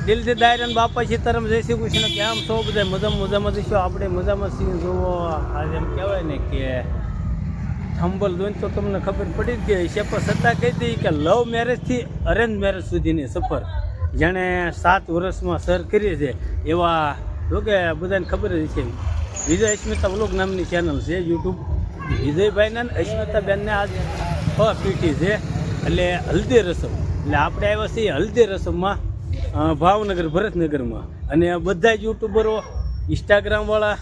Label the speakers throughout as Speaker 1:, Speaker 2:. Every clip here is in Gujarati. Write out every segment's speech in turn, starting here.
Speaker 1: દિલથી દાયરન બાપા સીતારામ જય શ્રી કૃષ્ણ. કેમ છો બધા? મજામાં જઈશું આપણે, મજામાં છીએ. જુઓ આજે એમ કહેવાય ને કે થંબલ જોઈને તો તમને ખબર પડી જ ગઈ છે, પણ છતાં કહી દઈએ કે લવ મેરેજથી અરેન્જ મેરેજ સુધીની સફર જેણે 7 વર્ષમાં સર કરી છે એવા જોકે બધાને ખબર જ છે. વિજય અસ્મિતા વ્લોગ નામની ચેનલ છે યુટ્યુબ. વિજયભાઈના અસ્મિતાબેનને આજ પીઠી છે એટલે હલ્દી રસમ. એટલે આપણે આવ્યા છીએ હલ્દી રસમમાં ભાવનગર ભરતનગરમાં. અને બધા જ યુટ્યુબરો, ઇન્સ્ટાગ્રામવાળા,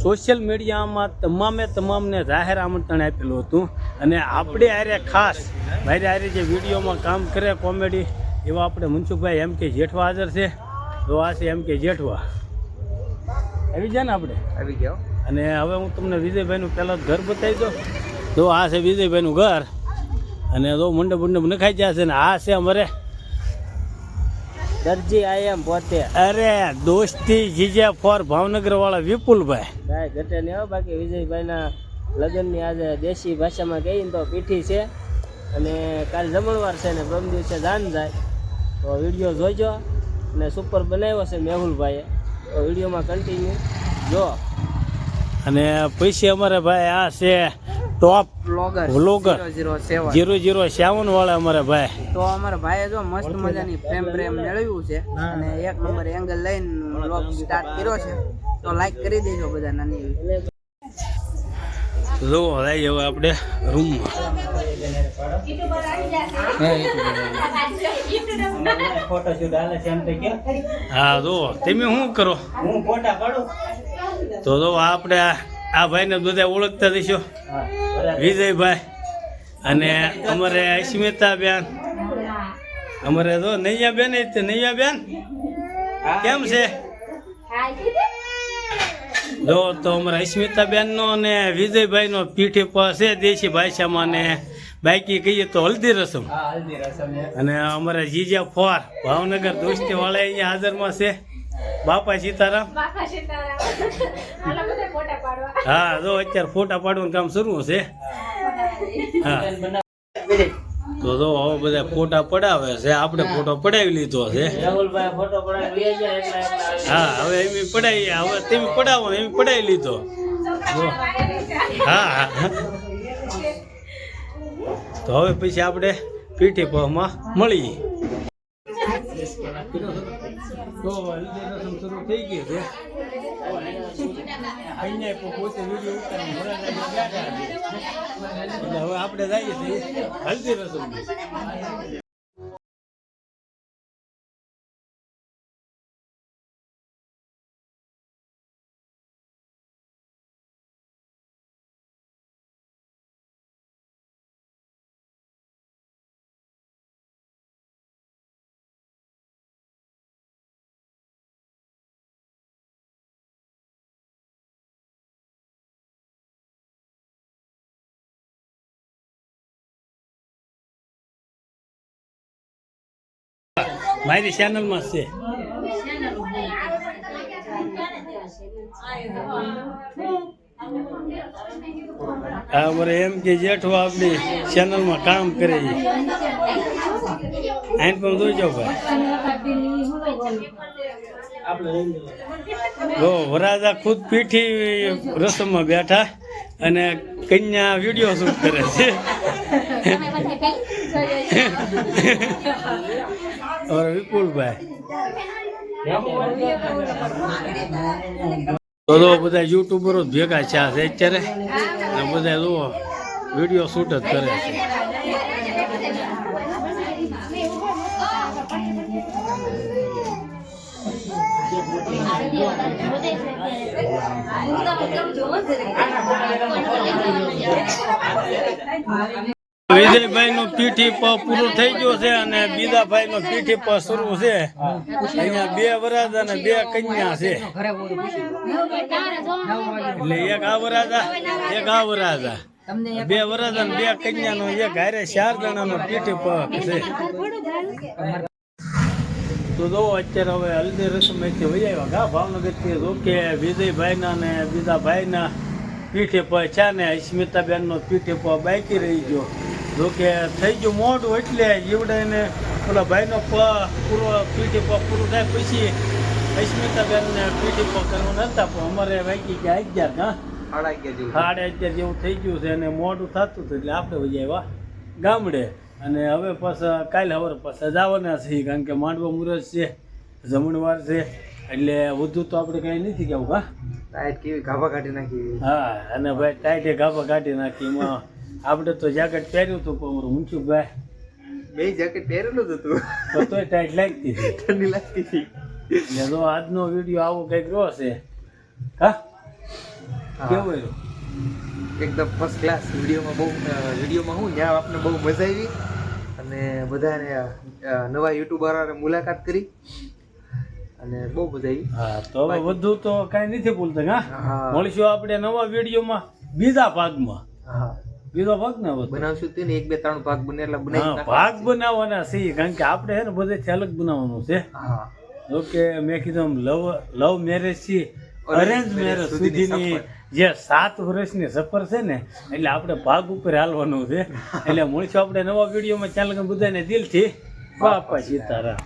Speaker 1: સોશિયલ મીડિયામાં તમામને જાહેર આમંત્રણ આપેલું હતું. અને આપણે આરે ખાસ મારી આરે જે વિડીયોમાં કામ કરે કોમેડી એવા આપણે મનસુખભાઈ એમ કે જેઠવા હાજર છે. તો આ છે એમ કે જેઠવા. આવી જાય ને આપણે
Speaker 2: આવી ગયો.
Speaker 1: અને હવે હું તમને વિજયભાઈનું પહેલાં ઘર બતાવી દઉં. તો આ છે વિજયભાઈનું ઘર. અને તો મંડપ નખાઈ જાય છે. ને આ છે અમારે
Speaker 2: દરજી આયમ પોતે.
Speaker 1: અરે દોસ્તી જીજે ફોર ભાવનગર વાળા વિપુલભાઈ.
Speaker 2: કાંઈ ઘટે નહીં હો. બાકી વિજયભાઈના લગ્નની આજે દેશી ભાષામાં કહીને તો પીઠી છે. અને કાલ જમણવાર છે ને પ્રથમ દિવસે જાન જાય. તો વિડીયો જોઈજો. અને સુપર બનાવ્યો છે મેહુલભાઈએ. તો વિડીયોમાં કન્ટિન્યુ જો.
Speaker 1: અને પછી અમારે ભાઈ આ છે ટોપ વ્લોગર 007 વાળા અમારે ભાઈ.
Speaker 2: તો અમારા ભાઈએ જો મસ્ત મજાની પ્રેમ મેળવ્યું છે. અને 1 નંબર એંગલ લઈને વ્લોગ સ્ટાર્ટ કર્યો છે. તો લાઈક કરી દેજો બધા. નાની
Speaker 1: જો લઈ હવે આપણે રૂમમાં. હા જો તમે શું કરો?
Speaker 2: હું ફોટા પાડું.
Speaker 1: તો આપણે આ ભાઈને બધા ઓળખતા દઈશું. વિજયભાઈ અને અમારે અસ્મિતાબેન, અમારે તો નૈયાબેન. નૈયાબેન કેમ છે? જો તો અમારા અસ્મિતાબેનનો અને વિજયભાઈનો પીઠી પર છે દેશી ભાષામાં. ને બાકી કહીએ તો હલ્દી રસમ. અને અમારા જીજા ફોર ભાવનગર દોસ્તી વાળા અહીંયા હાજરમાં છે. બાપા સીતારામ. હા જો અત્યારે ફોટા પાડવાનું કામ શરૂ છે. હા તો જો હવે બધા ફોટા પડાવે છે. આપણે ફોટો પડાવી લીધો છે. હા હવે એમ પડાવી. હવે તમે પડાવો એમ પડાવી લીધો. હા હા તો હવે પછી આપણે પીઠી પમાં મળીએ. તો હલ્દી રસમ શરૂ થઈ ગઈ છે. અહીંયા પોતે વિડીયો ઉતારીને એટલે હવે આપણે જઈએ છીએ હલ્દી રસમ. મારી ચેનલમાં છે. અમારે એમ કે જેઠવા આપણી ચેનલમાં કામ કરે છે. આઈને પણ જોઈજો ભાઈ. વરાજા ખુદ પીઠી રસમમાં બેઠા અને કન્યા વિડીયો શૂટ કરે છે. વિપુલભાઈ તો બધા યુટ્યુબરો ભેગા છે અત્યારે. બધા જો વિડીયો શૂટ જ કરે છે. વિજયભાઈ નું પીઠી પ પૂરું થઈ ગયું છે. અને બીજા ભાઈ નું પીઠી પ શરૂ છે. અહીંયા 2 વરાજા અને 2 કન્યા છે. એટલે એક આ વરાજા એક આ વરાજા. 2 વરાજા અને 2 કન્યા નો એક હારે 4 જણા નો પીઠી પ છે. તો જો અત્યારે હવે હલ્દી રસમ અહીંથી વહી આવ્યા ઘા ભાવનગરથી. જો કે વિજયભાઈના ને બીજા ભાઈના પીઠે પ છે ને અસ્મિતાબેનનો પીઠે પ બાકી રહી ગયો. જોકે થઈ ગયું મોડું એટલે જીવડાને ઓલા ભાઈનો પૂરો પીઠી પગ પૂરું થાય પછી અસ્મિતાબેનને પીઠી પગ કરવાના હતા પણ અમારે વાગી ગયા 11 હા 11:30 જેવું થઈ ગયું છે અને મોડું થતું હતું એટલે આપણે વહી આવ્યા ગામડે અને હવે પાછા કાલે સવારે પાછા જવાના છીએ કારણ કે માંડવા મુહૂર્ત છે જમણવાર છે એટલે વધુ તો આપણે કાંઈ નથી કેવું કા
Speaker 3: ટાઈટ કેવી ગાભા કાઢી નાખી.
Speaker 1: હા અને ભાઈ ટાઈટે ગાભા કાઢી નાખી એમાં આપણે તો જેકેટ પહેર્યું હતું પણ અમારું મુંચુભાઈ
Speaker 3: બે જેકેટ પહેરેલું જ હતું
Speaker 1: તો તોય ટાઈટ લાગતી હતી
Speaker 3: ઠંડી લાગતી હતી.
Speaker 1: એટલે જો આજનો વિડીયો આવો કંઈક રહ્યો છે હા કેવું રહ્યું
Speaker 3: એકદમ ફર્સ્ટ ક્લાસ. વિડીયોમાં હું ત્યાં આપણે બહુ મજા આવી અને બધાને નવા યુટ્યુબરોને મુલાકાત કરી અને બહુ મજા આવી.
Speaker 1: હા તો હવે વધુ તો કાંઈ નથી બોલતા હા
Speaker 3: હા.
Speaker 1: મળીશું આપણે નવા વિડીયોમાં બીજા ભાગમાં
Speaker 3: હા
Speaker 1: બીજો ભાગ ને હવે
Speaker 3: બનાવશું તે ને 1 2 3 ભાગ બને એટલે
Speaker 1: હા
Speaker 3: બનાવી
Speaker 1: ભાગ બનાવવાના છે કારણ કે આપણે છે ને બધેથી અલગ બનાવવાનું છે
Speaker 3: હા
Speaker 1: ઓકે મેં કીધું લવ મેરેજ થી અરેન્જ મેરેજ
Speaker 3: સુધીની
Speaker 1: સુધીની જે 7 વર્ષની સફર છે ને એટલે આપણે ભાગ ઉપર હાલવાનું છે એટલે મળીશું આપણે નવા વિડીયોમાં ચાલો બધાને દિલથી બાપા સીતારામ.